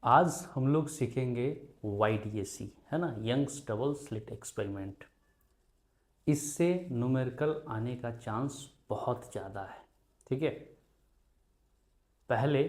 आज हम लोग सीखेंगे YDAC, है ना, यंग्स डबल स्लिट एक्सपेरिमेंट। इससे न्यूमेरिकल आने का चांस बहुत ज़्यादा है। ठीक है, पहले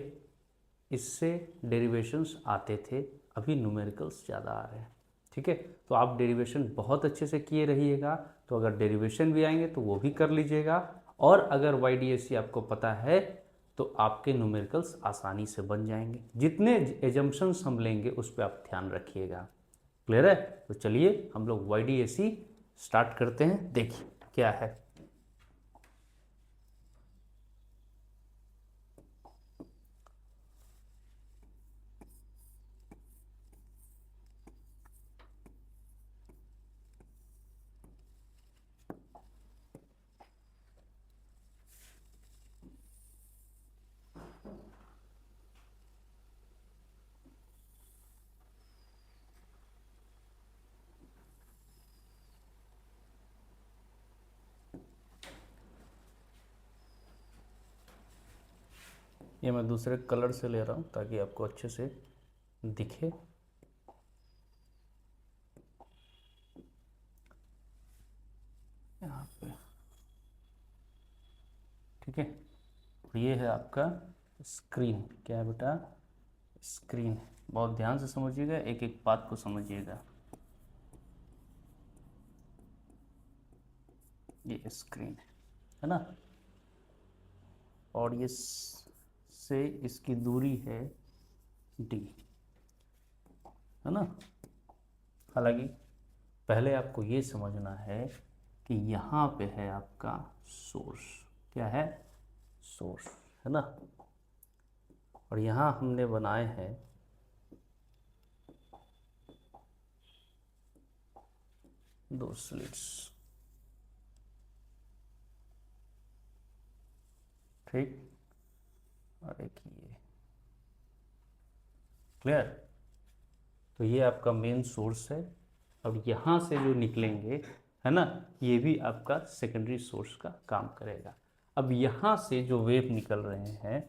इससे डेरिवेशंस आते थे, अभी न्यूमेरिकल्स ज़्यादा आ रहे हैं। ठीक है, तो आप डेरिवेशन बहुत अच्छे से किए रहिएगा। तो अगर डेरिवेशन भी आएंगे तो वो भी कर लीजिएगा, और अगर YDAC आपको पता है तो आपके न्यूमेरिकल्स आसानी से बन जाएंगे। जितने एजम्पशंस हम लेंगे उस पर आप ध्यान रखिएगा। क्लियर है? तो चलिए हम लोग YDAC स्टार्ट करते हैं। देखिए क्या है। ये मैं दूसरे कलर से ले रहा हूँ ताकि आपको अच्छे से दिखे। यहाँ पे ठीक है, ये है आपका स्क्रीन। क्या है बेटा? स्क्रीन। बहुत ध्यान से समझिएगा, एक एक बात को समझिएगा। ये स्क्रीन है ना, और ये से इसकी दूरी है D, है ना। हालांकि पहले आपको ये समझना है कि यहाँ पे है आपका सोर्स। क्या है? सोर्स, है ना। और यहाँ हमने बनाए हैं दो स्लिट्स। ठीक, और एक ये। क्लियर? तो ये आपका मेन सोर्स है। अब यहाँ से जो निकलेंगे, है ना, ये भी आपका सेकेंडरी सोर्स का काम करेगा। अब यहाँ से जो वेव निकल रहे हैं,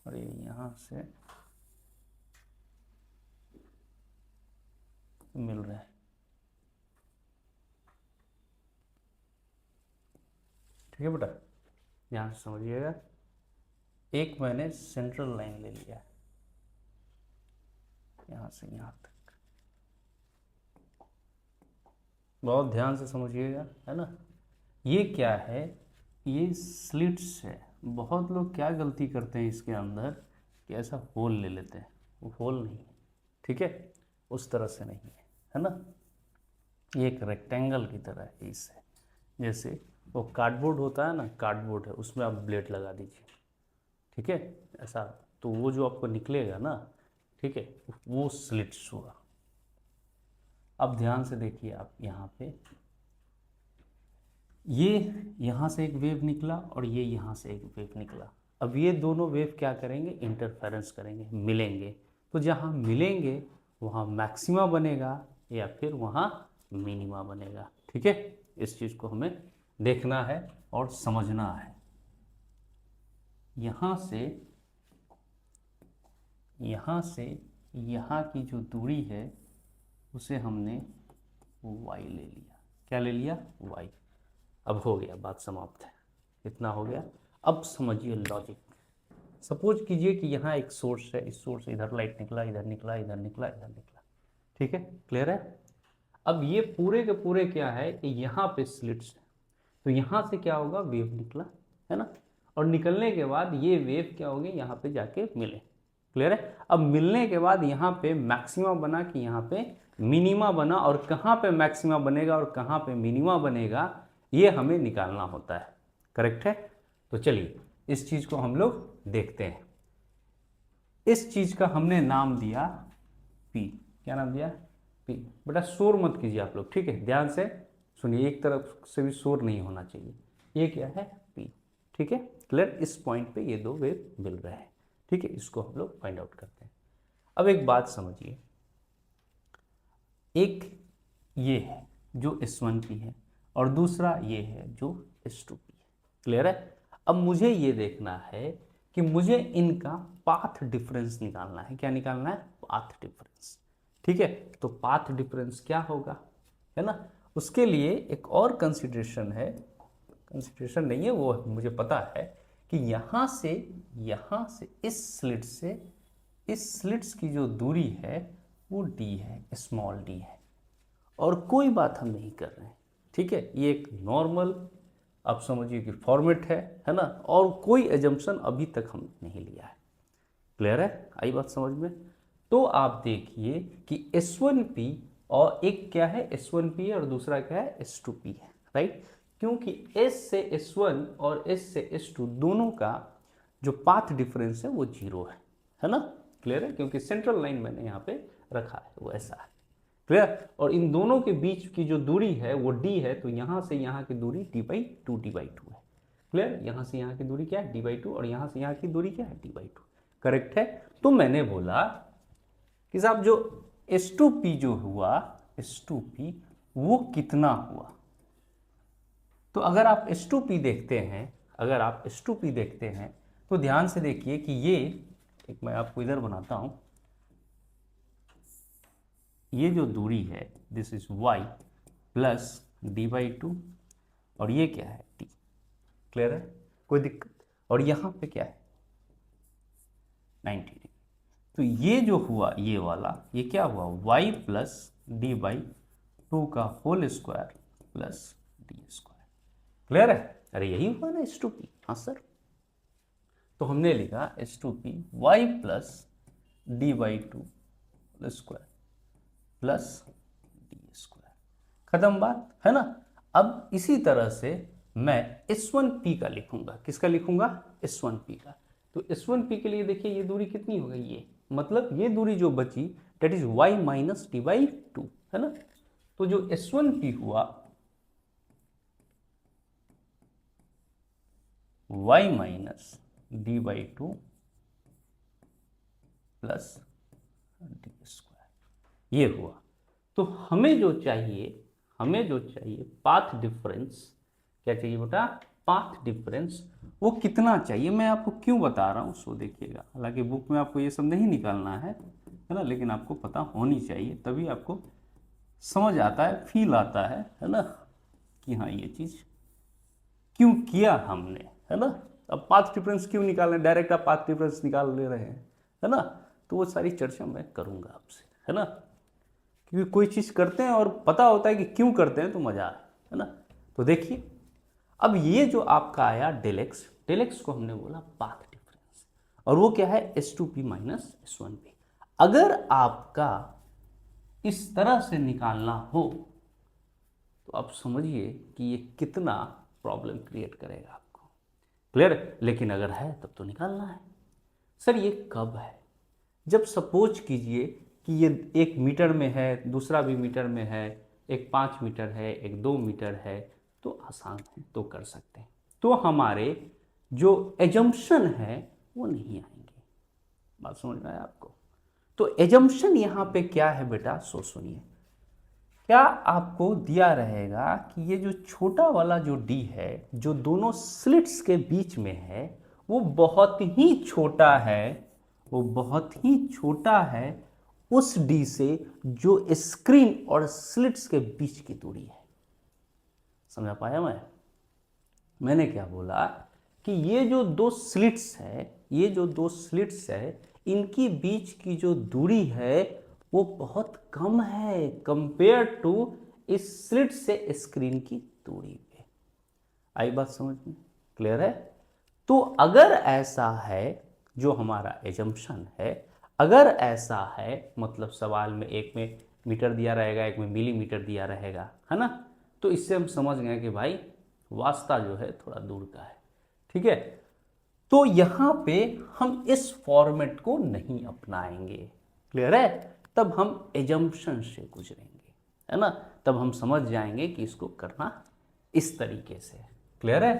और ये यहाँ से मिल रहे हैं। ठीक है बेटा, यहाँ से समझिएगा। एक मैंने सेंट्रल लाइन ले लिया है, यहाँ से यहाँ तक। बहुत ध्यान से समझिएगा, है ना। ये क्या है? ये स्लिट्स है। बहुत लोग क्या गलती करते हैं इसके अंदर कि ऐसा होल ले लेते हैं। वो होल नहीं है, ठीक है, उस तरह से नहीं है ना। ये एक रेक्टेंगल की तरह है इससे। जैसे वो कार्डबोर्ड होता है ना, कार्डबोर्ड है, उसमें आप ब्लेड लगा दीजिए। ठीक है, ऐसा। तो वो जो आपको निकलेगा ना, ठीक है, वो स्लिट्स हुआ। अब ध्यान से देखिए आप यहाँ पे, ये यहाँ से एक वेव निकला और ये यहाँ से एक वेव निकला। अब ये दोनों वेव क्या करेंगे? इंटरफेरेंस करेंगे, मिलेंगे। तो जहाँ मिलेंगे वहाँ मैक्सिमा बनेगा या फिर वहाँ मिनिमा बनेगा। ठीक है, इस चीज़ को हमें देखना है और समझना है। यहाँ से यहाँ की जो दूरी है उसे हमने y ले लिया। क्या ले लिया? y। अब हो गया, बात समाप्त है। इतना हो गया। अब समझिए लॉजिक। सपोज कीजिए कि यहाँ एक सोर्स है, इस सोर्स से इधर लाइट निकला, इधर निकला, इधर निकला, इधर निकला। ठीक है, क्लियर है? अब ये पूरे के पूरे क्या है कि यहाँ पे स्लिट्स है। तो यहाँ से क्या होगा? वेव निकला, है ना, और निकलने के बाद ये वेव क्या होगी? यहाँ पे जाके मिले। क्लियर है? अब मिलने के बाद यहाँ पे मैक्सिमा बना कि यहाँ पे मिनिमा बना, और कहाँ पे मैक्सिमा बनेगा और कहाँ पे मिनिमा बनेगा ये हमें निकालना होता है। करेक्ट है? तो चलिए इस चीज को हम लोग देखते हैं। इस चीज का हमने नाम दिया P। क्या नाम दिया? P। बेटा शोर मत कीजिए आप लोग, ठीक है, ध्यान से सुनिए, एक तरफ से भी शोर नहीं होना चाहिए। ये क्या है? P। ठीक है, क्लियर? इस पॉइंट पे ये दो वेव मिल रहे हैं। ठीक है, इसको हम लोग फाइंड आउट करते हैं। अब एक बात समझिए, एक ये है जो S1P है और दूसरा ये है जो S2P है। क्लियर है? अब मुझे ये देखना है कि मुझे इनका पाथ डिफरेंस निकालना है। क्या निकालना है? Path difference. ठीक है, तो पाथ डिफरेंस क्या होगा, है ना? उसके लिए एक और कंसिडरेशन है, कंसिडरेशन नहीं है वो मुझे पता है कि यहाँ से इस स्लिट से इस स्लिट्स की जो दूरी है वो d है, स्मॉल d है, और कोई बात हम नहीं कर रहे हैं। ठीक है, ये एक नॉर्मल आप समझिए कि फॉर्मेट है ना, और कोई एजम्पशन अभी तक हम नहीं लिया है। क्लियर है? आई बात समझ में? तो आप देखिए कि S1P और एक क्या है, S1P और दूसरा क्या है, S2P है, राइट? क्योंकि S से S1 और S से S2 दोनों का जो पाथ डिफरेंस है वो 0 है ना? क्लियर है? क्योंकि सेंट्रल लाइन मैंने यहाँ पे रखा है वो ऐसा है। क्लियर? और इन दोनों के बीच की जो दूरी है वो d है, तो यहाँ से यहाँ की दूरी d/2 है। क्लियर? यहाँ से यहाँ की दूरी क्या है, d/2, और यहाँ से यहाँ की दूरी क्या है, d/2। करेक्ट है? तो मैंने बोला कि साहब जो S2P जो हुआ, S2P वो कितना हुआ? तो अगर आप S2P देखते हैं, अगर आप S2P देखते हैं तो ध्यान से देखिए कि ये एक मैं आपको इधर बनाता हूं, ये जो दूरी है this is y plus d/2 और ये क्या है t। क्लियर है? कोई दिक्कत? और यहाँ पे क्या है 90 डिग्री। तो ये जो हुआ ये वाला, ये क्या हुआ y प्लस d/2 का whole square plus d square. Clear है? अरे यही हुआ ना S2P। हाँ सर, तो हमने लिखा S2P y plus d/2 square plus D square. खत्म बात, है ना? अब इसी तरह से मैं S1P का लिखूंगा। किसका लिखूंगा? S1P का। तो S1P के लिए देखिए ये दूरी कितनी हो गई, ये मतलब ये दूरी जो बची date is y minus d/2, है ना? तो जो S1P हुआ y minus d/2 plus D square, ये हुआ। तो हमें जो चाहिए पाथ डिफरेंस, क्या चाहिए बेटा? Path difference. वो कितना चाहिए मैं आपको क्यों बता रहा हूं सो देखिएगा। हालांकि बुक में आपको ये सब नहीं निकालना है ना, लेकिन आपको पता होनी चाहिए, तभी आपको समझ आता है, फील आता है ना, कि हाँ ये चीज क्यों किया हमने, है ना? अब पाथ डिफरेंस क्यों निकालना, डायरेक्ट आप पाथ डिफरेंस निकाल ले रहे हैं, है ना? तो वो सारी चर्चा मैं करूंगा आपसे, है ना? क्योंकि कोई चीज़ करते हैं और पता होता है कि क्यों करते हैं तो मज़ा है ना? तो देखिए अब ये जो आपका आया डेल एक्स को हमने बोला पाथ डिफरेंस, और वो क्या है S2P माइनस S1P। अगर आपका इस तरह से निकालना हो तो आप समझिए कि ये कितना प्रॉब्लम क्रिएट करेगा आपको। क्लियर? लेकिन अगर है तब तो निकालना है। सर ये कब है? जब सपोज कीजिए कि ये 1 मीटर में है, दूसरा भी मीटर में है, एक 5 मीटर है, एक 2 मीटर है, तो आसान है, तो कर सकते हैं। तो हमारे जो एजम्पशन है वो नहीं आएंगे। बात समझ में आया आपको? तो एजम्पशन यहाँ पे क्या है बेटा, सो सुनिए। क्या आपको दिया रहेगा कि ये जो छोटा वाला जो डी है जो दोनों स्लिट्स के बीच में है वो बहुत ही छोटा है, वो बहुत ही छोटा है उस डी से जो स्क्रीन और स्लिट्स के बीच की दूरी है। समझ पाया? मैंने क्या बोला कि ये जो दो स्लिट्स है, ये जो दो स्लिट्स है, इनकी बीच की जो दूरी है वो बहुत कम है कंपेयर टू इस स्लिट से स्क्रीन की दूरी पे। आई बात समझ में? क्लियर है? तो अगर ऐसा है जो हमारा एजम्पशन है, अगर ऐसा है मतलब सवाल में एक में मीटर दिया रहेगा, एक में मिलीमीटर दिया रहेगा, है ना? तो इससे हम समझ गए कि भाई वास्ता जो है थोड़ा दूर का है। ठीक है, तो यहां पे हम इस फॉर्मेट को नहीं अपनाएंगे। क्लियर है? तब हम एजम्पशन से गुजरेंगे, है ना? तब हम समझ जाएंगे कि इसको करना इस तरीके से। क्लियर है?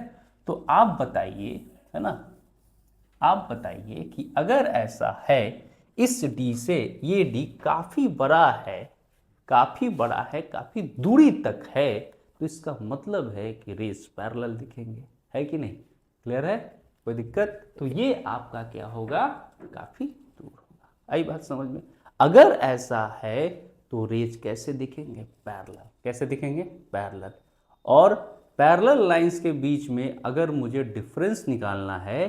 तो आप बताइए, है ना, आप बताइए कि अगर ऐसा है इस डी से ये डी काफी बड़ा है, काफ़ी बड़ा है, काफ़ी दूरी तक है, तो इसका मतलब है कि रेस पैरेलल दिखेंगे, है कि नहीं? क्लियर है? कोई दिक्कत? तो ये आपका क्या होगा, काफ़ी दूर होगा। आई बात समझ में? अगर ऐसा है तो रेज कैसे दिखेंगे, पैरेलल। कैसे दिखेंगे, पैरेलल। और पैरेलल लाइंस के बीच में अगर मुझे डिफरेंस निकालना है,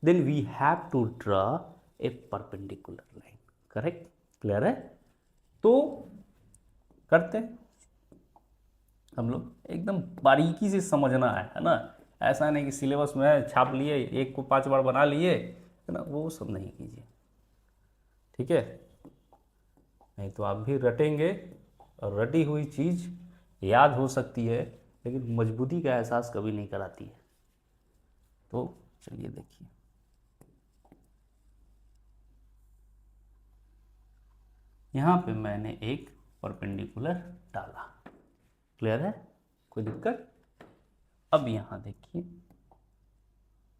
then we have to draw a perpendicular line. Correct? Clear है? तो करते हैं हम लोग, एकदम बारीकी से समझना है ना। ऐसा नहीं कि सिलेबस में है, छाप लिए, एक को 5 बार बना लिए, है ना, वो सब नहीं कीजिए, ठीक है? नहीं तो आप भी रटेंगे, और रटी हुई चीज़ याद हो सकती है लेकिन मजबूती का एहसास कभी नहीं कराती है। तो चलिए देखिए, यहाँ पे मैंने एक परपेंडिकुलर डाला। क्लियर है? कोई दिक्कत? अब यहाँ देखिए,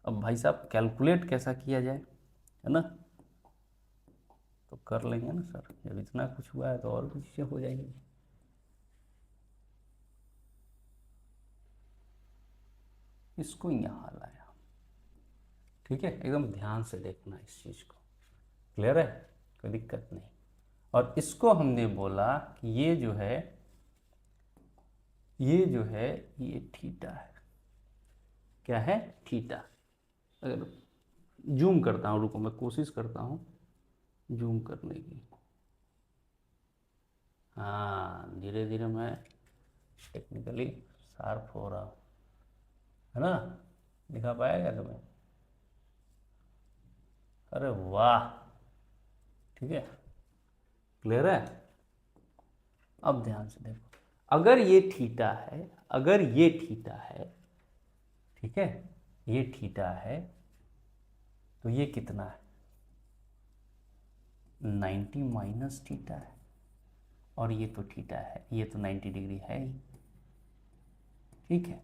अब भाई साहब कैलकुलेट कैसा किया जाए, है ना? तो कर लेंगे ना सर, जब इतना कुछ हुआ है तो और भी चीज़ें हो जाएंगी। इसको यहाँ लाया, ठीक है? एकदम ध्यान से देखना इस चीज़ को। क्लियर है? कोई दिक्कत नहीं। और इसको हमने बोला कि ये जो है, ये थीटा है। क्या है? थीटा। अगर जूम करता हूँ, रुको मैं कोशिश करता हूँ जूम करने की। हाँ, धीरे धीरे मैं टेक्निकली शार्प हो रहा हूँ, है ना? दिखा पाएगा तुम्हें? अरे वाह, ठीक है, क्लियर है? अब ध्यान से देखो, अगर ये थीटा है, अगर ये थीटा है, ठीक है, ये थीटा है, तो ये कितना है? 90 माइनस थीटा है। और ये तो थीटा है, ये तो 90 डिग्री है ही, ठीक है?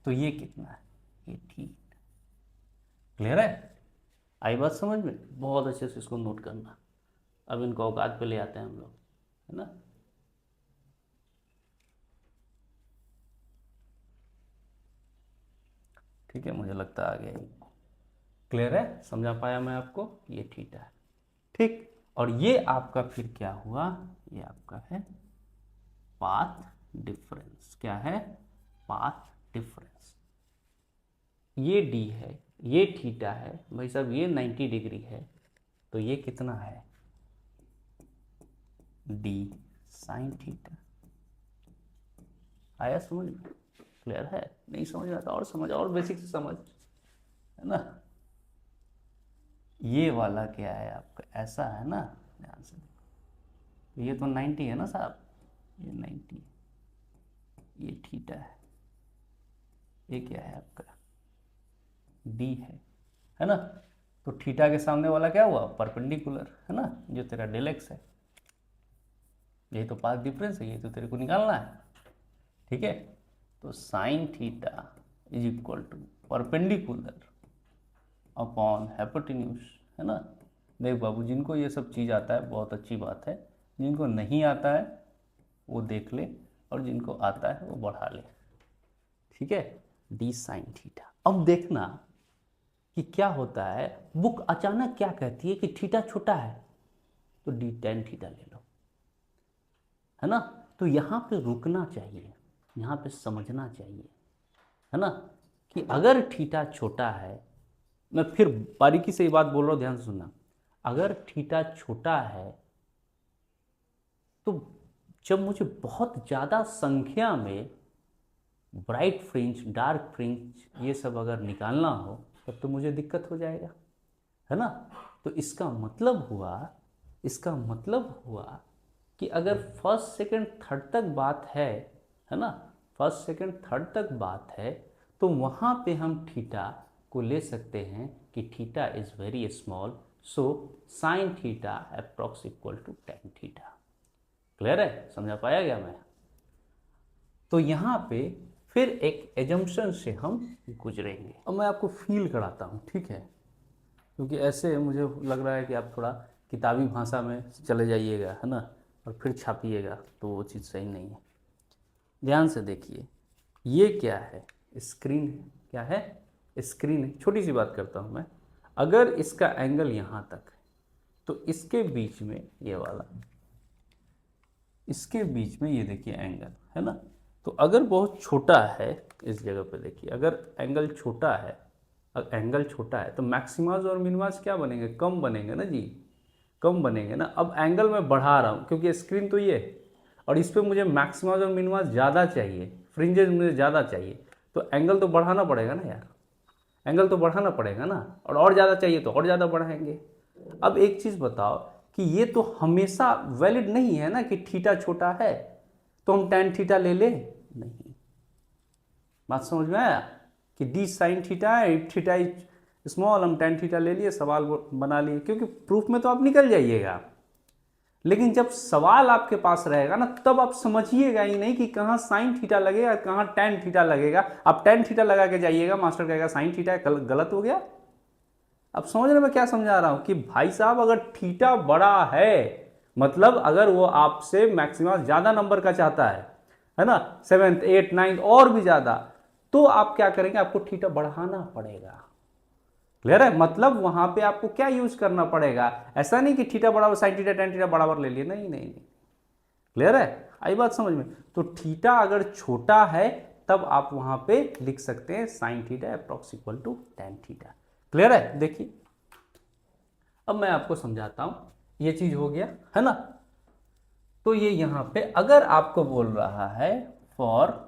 तो ये कितना है? ये थीटा। क्लियर है? आई बात समझ में? बहुत अच्छे से इसको नोट करना। अब इनको औकात पे ले आते हैं हम लोग, है ना? ठीक है, मुझे लगता आ गया ये। क्लियर है? समझा पाया मैं आपको? ये थीटा है, ठीक। और ये आपका फिर क्या हुआ? ये आपका है पाथ डिफरेंस। क्या है? Path difference. ये डी है, ये थीटा है भाई साहब, ये 90 डिग्री है, तो ये कितना है? D sine theta. आया समझ में? क्लियर है? नहीं समझ में आता और समझ, और बेसिक से समझ, है ना? ये वाला क्या है आपका? ऐसा है ना, ध्यान से देखो, ये तो 90 है ना साहब, ये 90, ये थीटा है, ये क्या है आपका? डी है ना? तो थीटा के सामने वाला क्या हुआ? परपेंडिकुलर, है ना, जो तेरा डेल एक्स है। यही तो पाथ डिफरेंस है, यही तो तेरे को निकालना है, ठीक है? तो sine theta is equal to perpendicular upon hypotenuse, है ना? देख बाबू, जिनको ये सब चीज़ आता है बहुत अच्छी बात है, जिनको नहीं आता है वो देख ले, और जिनको आता है वो बढ़ा ले, ठीक है? D sine theta. अब देखना कि क्या होता है, बुक अचानक क्या कहती है कि थीटा छोटा है, तो डी टेन थीटा ले लो, है ना? तो यहाँ पे रुकना चाहिए, यहाँ पे समझना चाहिए, है ना, कि अगर थीटा छोटा है, मैं फिर बारीकी से ये बात बोल रहा हूँ, ध्यान से सुनना। अगर थीटा छोटा है तो जब मुझे बहुत ज़्यादा संख्या में ब्राइट फ्रिंज, डार्क फ्रिंज, ये सब अगर निकालना हो तब तो मुझे दिक्कत हो जाएगा, है ना? तो इसका मतलब हुआ, इसका मतलब हुआ कि अगर फर्स्ट सेकंड थर्ड तक बात है ना, फर्स्ट सेकंड थर्ड तक बात है, तो वहाँ पे हम थीटा को ले सकते हैं कि theta is very small, so sine theta approx equal to tan theta. Clear है? समझा पाया गया मैं? तो यहाँ पे फिर एक एजम्पशन से हम गुजरेंगे। अब मैं आपको फील कराता हूँ, ठीक है? क्योंकि ऐसे मुझे लग रहा है कि आप थोड़ा किताबी भाषा में चले जाइएगा, है ना, और फिर छापिएगा तो वो चीज़ सही नहीं है। ध्यान से देखिए, ये क्या है, स्क्रीन है। क्या है? स्क्रीन है। छोटी सी बात करता हूँ मैं, अगर इसका एंगल यहाँ तक है तो इसके बीच में ये वाला, इसके बीच में ये देखिए एंगल है ना, तो अगर बहुत छोटा है, इस जगह पे देखिए, अगर एंगल छोटा है, तो मैक्सिमाज और मिनिमाज क्या बनेंगे? कम बनेंगे ना जी, कम बनेंगे ना। अब एंगल मैं बढ़ा रहा हूँ क्योंकि स्क्रीन तो ये है और इस पर मुझे मैक्सिमाज और मिनिमाज ज़्यादा चाहिए, फ्रिंजेस मुझे ज़्यादा चाहिए, तो एंगल तो बढ़ाना पड़ेगा ना यार, एंगल तो बढ़ाना पड़ेगा ना, और ज़्यादा चाहिए तो और ज़्यादा बढ़ाएंगे। अब एक चीज़ बताओ कि ये तो हमेशा वैलिड नहीं है ना कि थीटा छोटा है तो हम टेन थीटा ले लें, नहीं। बात समझ में आया कि डी साइन थीटा है, इफ थीटा इज स्मॉल, हम टेन थीटा ले लिए, सवाल बना लिए, क्योंकि प्रूफ में तो आप निकल जाइएगा, लेकिन जब सवाल आपके पास रहेगा ना तब आप समझिएगा ही नहीं कि कहाँ साइन थीटा लगेगा, कहाँ टेन थीटा लगेगा। आप टेन थीटा लगा के जाइएगा, मास्टर कहेगा साइन थीटा, गलत हो गया। अब समझ रहे मैं क्या समझा रहा हूं कि भाई साहब अगर थीटा बड़ा है, मतलब अगर वो आपसे मैक्सिमम ज्यादा नंबर का चाहता है ना, 7th 8th 9th और भी ज्यादा, तो आप क्या करेंगे? आपको थीटा बढ़ाना पड़ेगा। क्लियर है? मतलब वहां पे आपको क्या यूज करना पड़ेगा? ऐसा नहीं कि थीटा बराबर साइन थीटा टेन थीटा बराबर ले लिए, नहीं नहीं नहीं। क्लियर है? आई बात समझ में? तो थीटा अगर छोटा है तब आप वहां पे लिख सकते हैं sine theta approx equal to tan theta. Clear है? देखिए अब मैं आपको समझाता हूं, ये चीज हो गया है ना। तो ये यहां पे अगर आपको बोल रहा है फॉर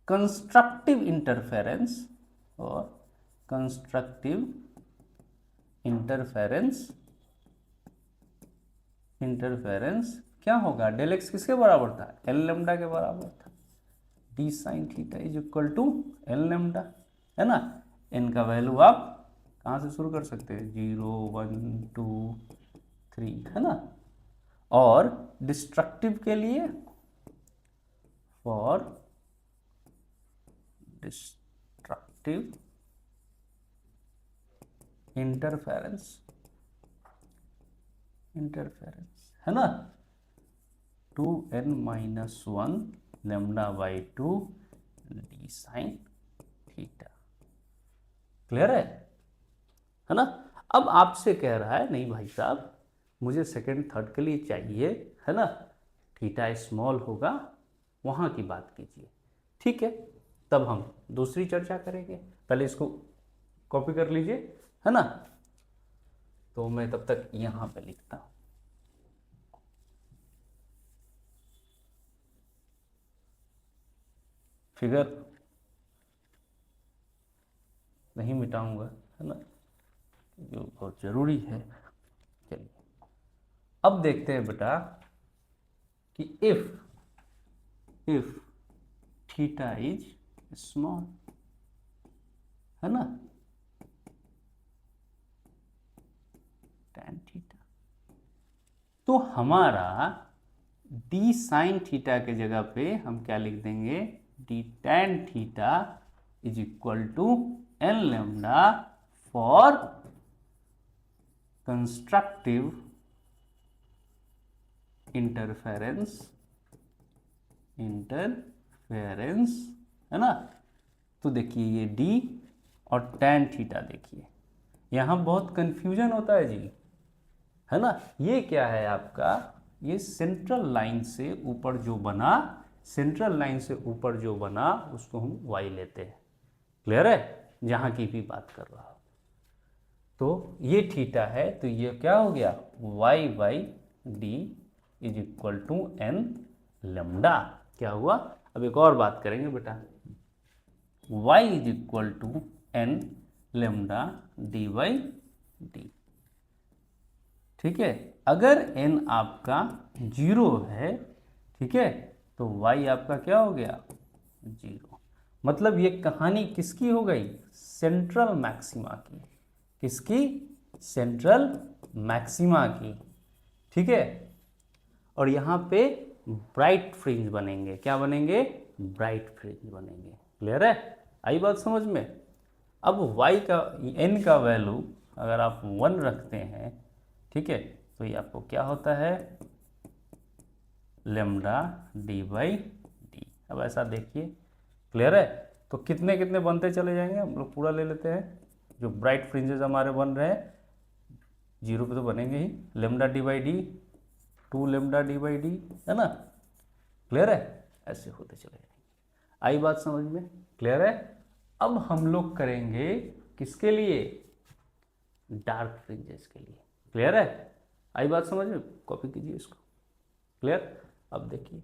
कंस्ट्रक्टिव इंटरफेरेंस, और कंस्ट्रक्टिव इंटरफेरेंस, क्या होगा? डेल एक्स किसके बराबर था? एल लेमडा के बराबर था। D sine theta is equal to l lambda, है ना। एन का वैल्यू आप कहाँ से शुरू कर सकते हैं? 0 1 2 3, है ना। और डिस्ट्रक्टिव के लिए फॉर डिस्ट्रक्टिव इंटरफेरेंस, है ना, 2n-1 lambda by 2 D sine theta. Clear है ना। अब आपसे कह रहा है नहीं भाई साहब मुझे सेकंड थर्ड के लिए चाहिए, है ना, थीटा स्मॉल होगा, वहां की बात कीजिए। ठीक है, तब हम दूसरी चर्चा करेंगे। पहले इसको कॉपी कर लीजिए, है ना। तो मैं तब तक यहां पे लिखता हूं, फिगर नहीं मिटाऊंगा, है ना, जो बहुत जरूरी है। चलिए अब देखते हैं बेटा कि इफ थीटा इज स्मॉल, है ना, tan थीटा, तो हमारा डी साइन थीटा के जगह पे हम क्या लिख देंगे? D tan theta is equal to n lambda for constructive interference, है ना। तो देखिए ये डी और tan थीटा, देखिए यहां बहुत कंफ्यूजन होता है जी, है ना। ये क्या है आपका? ये सेंट्रल लाइन से ऊपर जो बना, उसको हम y लेते हैं। क्लियर है? जहां की भी बात कर रहा हो, तो ये थीटा है, तो ये क्या हो गया? y by d is equal to n lambda. क्या हुआ? अब एक और बात करेंगे बेटा, y is equal to n lambda D by d. ठीक है, अगर n आपका 0 है, ठीक है, तो y आपका क्या हो गया? 0। मतलब ये कहानी किसकी हो गई? सेंट्रल मैक्सिमा की। किसकी? सेंट्रल मैक्सिमा की। ठीक है, और यहाँ पे ब्राइट फ्रिंज बनेंगे। क्या बनेंगे? ब्राइट फ्रिंज बनेंगे। क्लियर है? आई बात समझ में? अब y का n का वैल्यू अगर आप 1 रखते हैं, ठीक है, तो ये आपको क्या होता है, लेमडा डी बाई डी। अब ऐसा देखिए, क्लियर है। तो कितने कितने बनते चले जाएंगे, हम लोग पूरा ले लेते हैं। जो ब्राइट फ्रिंजेस हमारे बन रहे हैं 0 पे तो बनेंगे ही, lambda D by d, 2 lambda D by d, है ना, क्लियर है। ऐसे होते चले जाएंगे। आई बात समझ में, क्लियर है। अब हम लोग करेंगे किसके लिए, डार्क फ्रिंजेस के लिए, क्लियर है। आई बात समझ में, कॉपी कीजिए इसको, क्लियर। अब देखिए,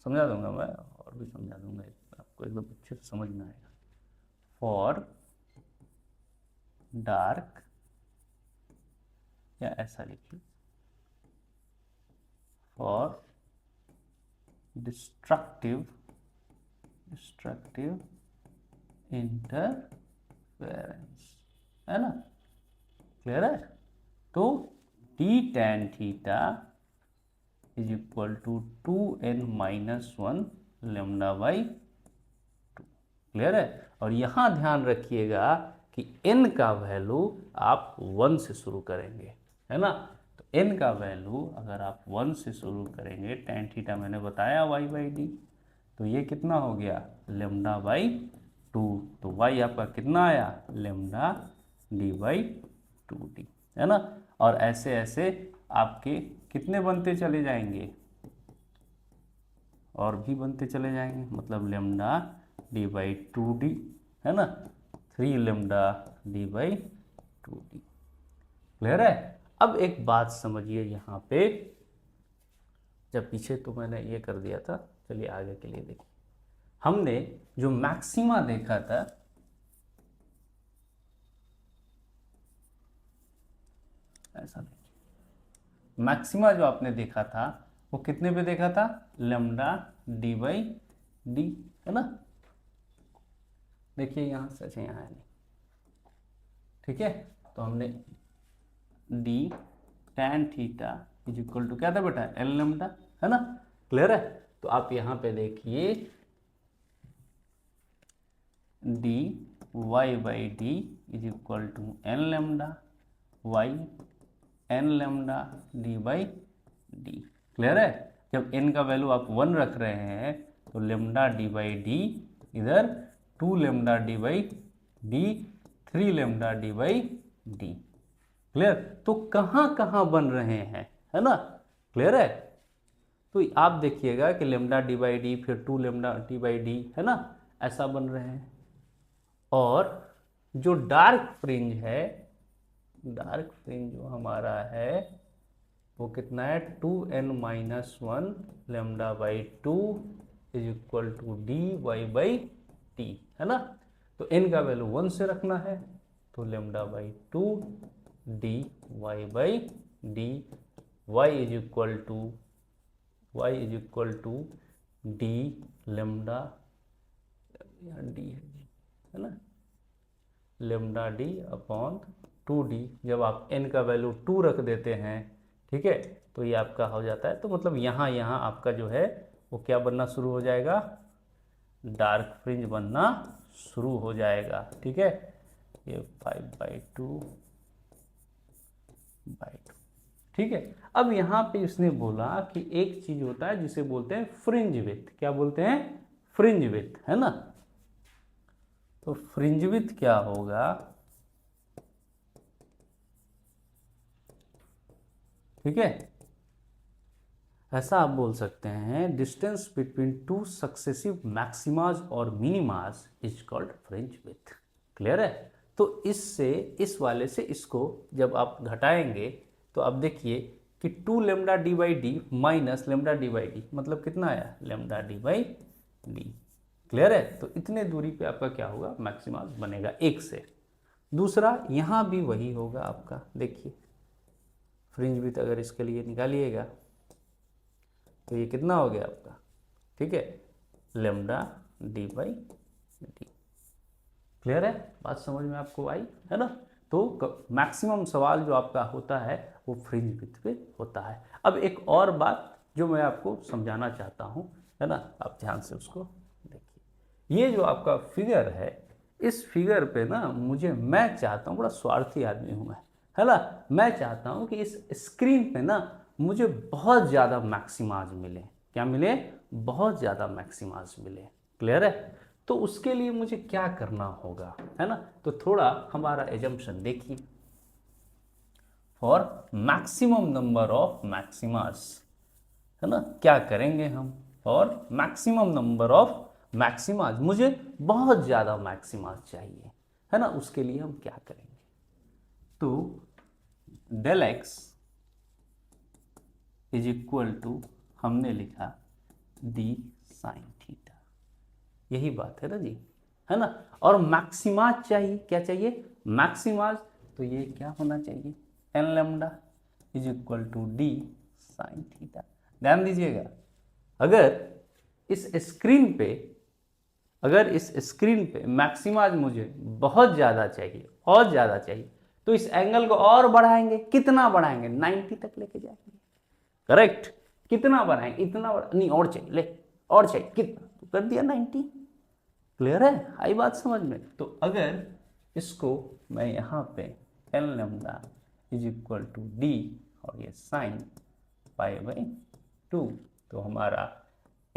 समझा दूंगा मैं, और भी समझा दूंगा, आपको एकदम अच्छे से समझ में आएगा। फॉर डार्क, या ऐसा लिखिए, फॉर डिस्ट्रक्टिव इंटरफेरेंस, है ना, क्लियर है। तो t tan theta is equal to 2n-1 lambda by 2, clear है। और यहाँ ध्यान रखिएगा कि n का वैल्यू आप 1 से शुरू करेंगे, है ना। तो n का वैल्यू अगर आप 1 से शुरू करेंगे, टैन थीटा मैंने बताया y बाई डी, तो ये कितना हो गया, लेमडा बाई 2। तो y आपका कितना आया, लेमडा डी बाई 2d, है ना। और ऐसे ऐसे आपके कितने बनते चले जाएंगे, और भी बनते चले जाएंगे, मतलब लेमडा डी बाई 2d, है ना, 3 lambda D by 2d, clear है। अब एक बात समझिए यहाँ पे, जब पीछे तो मैंने ये कर दिया था, चलिए आगे के लिए देखिए। हमने जो मैक्सिमा देखा था, ऐसा देखिए, मैक्सिमा जो आपने देखा था वो कितने पे देखा था, लेमडा डी बाई डी, है ना। देखिए यहाँ सच है, यहाँ है नहीं, ठीक है। तो हमने d tan theta is equal to क्या था बेटा, एल लेमडा, है ना, क्लियर है। तो आप यहाँ पे देखिए, d y by d is equal to n lambda y n lambda D by d, clear है। जब n का वैल्यू आप 1 रख रहे हैं तो लेमडा डी बाई डी इधर 2 lambda D by D, 3 lambda D by d, clear. तो कहाँ कहाँ बन रहे हैं, है ना, क्लियर है। तो आप देखिएगा कि लेमडा डी बाई डी, फिर 2 लेमडा डी बाई डी, है ना, ऐसा बन रहे हैं। और जो डार्क फ्रिंज है, डार्क फ्रिंज जो हमारा है वो कितना है, 2n-1 lambda by 2 is equal to d y by t, है ना। तो n का वैल्यू 1 से रखना है, तो lambda by 2 d y by d, y is equal to d lambda, यहाँ डी है ना, लेमडा डी अपॉन 2d। जब आप n का वैल्यू 2 रख देते हैं, ठीक है, तो ये आपका हो जाता है। तो मतलब यहाँ यहाँ आपका जो है वो क्या बनना शुरू हो जाएगा, डार्क फ्रिंज बनना शुरू हो जाएगा, ठीक है। ये 5/2 बाई 2, ठीक है। अब यहाँ पे इसने बोला कि एक चीज होता है जिसे बोलते हैं फ्रिंज विड्थ, क्या बोलते हैं, फ्रिंज विड्थ, है ना। तो फ्रिंज विड्थ क्या होगा, ठीक है, ऐसा आप बोल सकते हैं, डिस्टेंस बिटवीन 2 सक्सेसिव मैक्सिमाज और minima is called fringe width, clear है। तो इससे, इस वाले से इसको जब आप घटाएंगे तो आप देखिए कि 2 lambda D by D minus lambda D by D, मतलब कितना आया, lambda D by d, clear है। तो इतने दूरी पे आपका क्या होगा, मैक्सिमाज बनेगा 1 से। दूसरा यहाँ भी वही होगा आपका, देखिए फ्रिंज विड्थ अगर इसके लिए निकालिएगा तो ये कितना हो गया आपका, ठीक है, lambda D by d, clear है। बात समझ में आपको आई, है ना। तो मैक्सिमम सवाल जो आपका होता है वो फ्रिंज विड्थ पे होता है। अब एक और बात जो मैं आपको समझाना चाहता हूँ, है ना, आप ध्यान से उसको देखिए। ये जो आपका फिगर है, इस फिगर पे ना मैं चाहता हूँ, बड़ा स्वार्थी आदमी हूँ मैं, है ना, मैं चाहता हूँ कि इस स्क्रीन पे ना मुझे बहुत ज़्यादा मैक्सिमाज मिले। क्या मिले? बहुत ज़्यादा मैक्सिमाज मिले। क्लियर है? तो उसके लिए मुझे क्या करना होगा, है ना? तो थोड़ा हमारा एजम्पशन देखिए, for maximum number of maxima, है ना, क्या करेंगे हम? फॉर मैक्सिमम नंबर ऑफ मैक्सिमाज, मुझे बहुत ज़्यादा मैक्सिमाज चाहिए, है ना, उसके लिए हम क्या करेंगे? तो del x is equal to, हमने लिखा डी साइन थीटा, यही बात है ना जी, है ना। और मैक्सिमाज चाहिए, क्या चाहिए? मैक्सिमाज, तो ये क्या होना चाहिए? N lambda is equal to d sine theta. ध्यान दीजिएगा, अगर इस स्क्रीन पे अगर इस स्क्रीन पे मैक्सिमाज मुझे बहुत ज़्यादा चाहिए और ज़्यादा चाहिए, तो इस एंगल को और बढ़ाएंगे। कितना बढ़ाएंगे? 90 तक लेके जाएंगे। करेक्ट? कितना बढ़ाएंगे? इतना नहीं, और चाहिए, ले और चाहिए, कितना? तो कर दिया 90। क्लियर है? आई बात समझ में? तो अगर इसको मैं यहाँ पे n lambda is equal to d और ये साइन पाई बाई 2, तो हमारा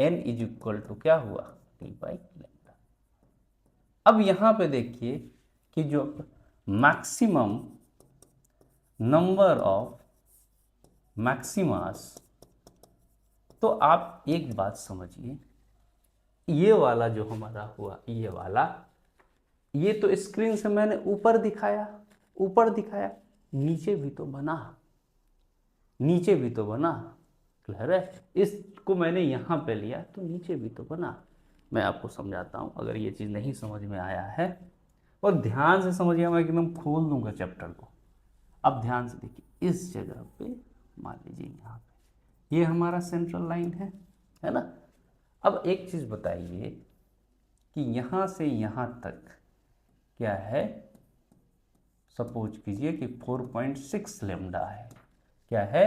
एन इज इक्वल टू क्या हुआ? D by lambda. अब यहाँ पे देखिए कि जो मैक्सिमम नंबर ऑफ मैक्सिमास, तो आप एक बात समझिए, ये वाला जो हमारा हुआ, ये वाला, ये तो स्क्रीन से मैंने ऊपर दिखाया, ऊपर दिखाया, नीचे भी तो बना, नीचे भी तो बना। क्लियर है? इसको मैंने यहाँ पे लिया तो नीचे भी तो बना। मैं आपको समझाता हूँ, अगर ये चीज़ नहीं समझ में आया है, और ध्यान से समझिए, मैं एकदम खोल दूंगा चैप्टर को। अब ध्यान से देखिए, इस जगह पे मान लीजिए यहाँ पे ये हमारा सेंट्रल लाइन है ना। अब एक चीज़ बताइए कि यहाँ से यहाँ तक क्या है? सपोज कीजिए कि 4.6 लेमडा है। क्या है?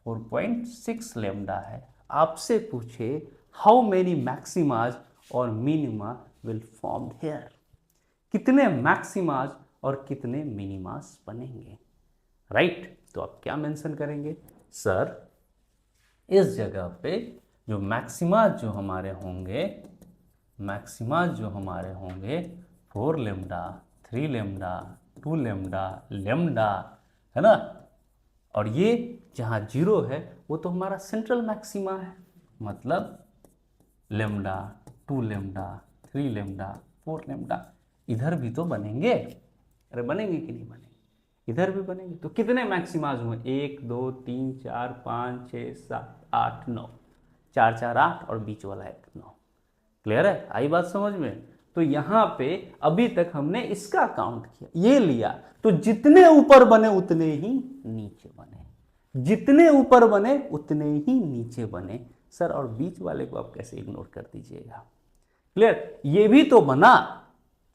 4.6 लेमडा है। आपसे पूछे हाउ मेनी मैक्सिमाज और मिनिमा विल फॉर्म हेयर, कितने मैक्सिमाज और कितने मिनिमास बनेंगे? राइट? तो आप क्या मेंशन करेंगे? सर, इस जगह पे जो मैक्सिमाज जो हमारे होंगे, मैक्सिमाज जो हमारे होंगे 4 लेमडा, 3 लेमडा, 2 लेमडा, लेमडा, है ना। और ये जहाँ 0 है वो तो हमारा सेंट्रल मैक्सिमा है, मतलब लेमडा, 2 लेमडा, 3 लेमडा, 4 लेमडा। इधर भी तो बनेंगे, अरे बनेंगे कि नहीं बनेंगे? इधर भी बनेंगे। तो कितने मैक्सिमाज हुए? 1 2 3 4 5 6 7 8 9, 4 4 8 और बीच वाला 1 9। क्लियर है? आई बात समझ में? तो यहाँ पे अभी तक हमने इसका काउंट किया, ये लिया, तो जितने ऊपर बने उतने ही नीचे बने, जितने ऊपर बने उतने ही नीचे बने। सर, और बीच वाले को आप कैसे इग्नोर कर दीजिएगा? क्लियर? ये भी तो बना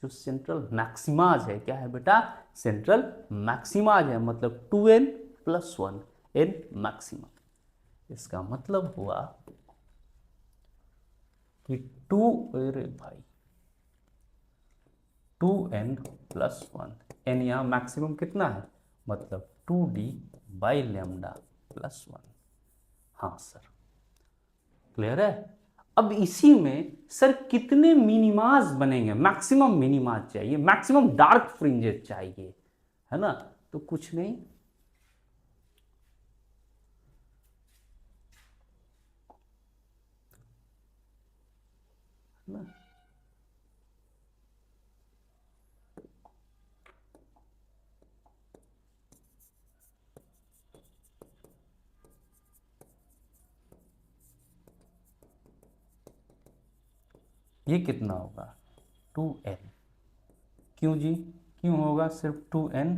जो सेंट्रल मैक्सिमाज है। क्या है बेटा? सेंट्रल मैक्सिमाज है, मतलब 2n + 1 n मैक्सिमम। इसका मतलब हुआ कि 2, अरे भाई, 2n + 1, n यहाँ मैक्सिमम कितना है? मतलब 2d बाई लेमडा + 1। हाँ सर, क्लियर है? अब इसी में सर कितने मिनिमाज बनेंगे? मैक्सिमम मिनिमाज चाहिए, मैक्सिमम डार्क फ्रिंजेस चाहिए, है ना। तो कुछ नहीं, है ना, ये कितना होगा? 2n। क्यों जी? क्यों होगा सिर्फ 2n?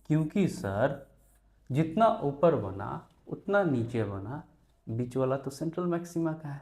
क्योंकि सर जितना ऊपर बना उतना नीचे बना, बीच वाला तो सेंट्रल मैक्सिमा का है,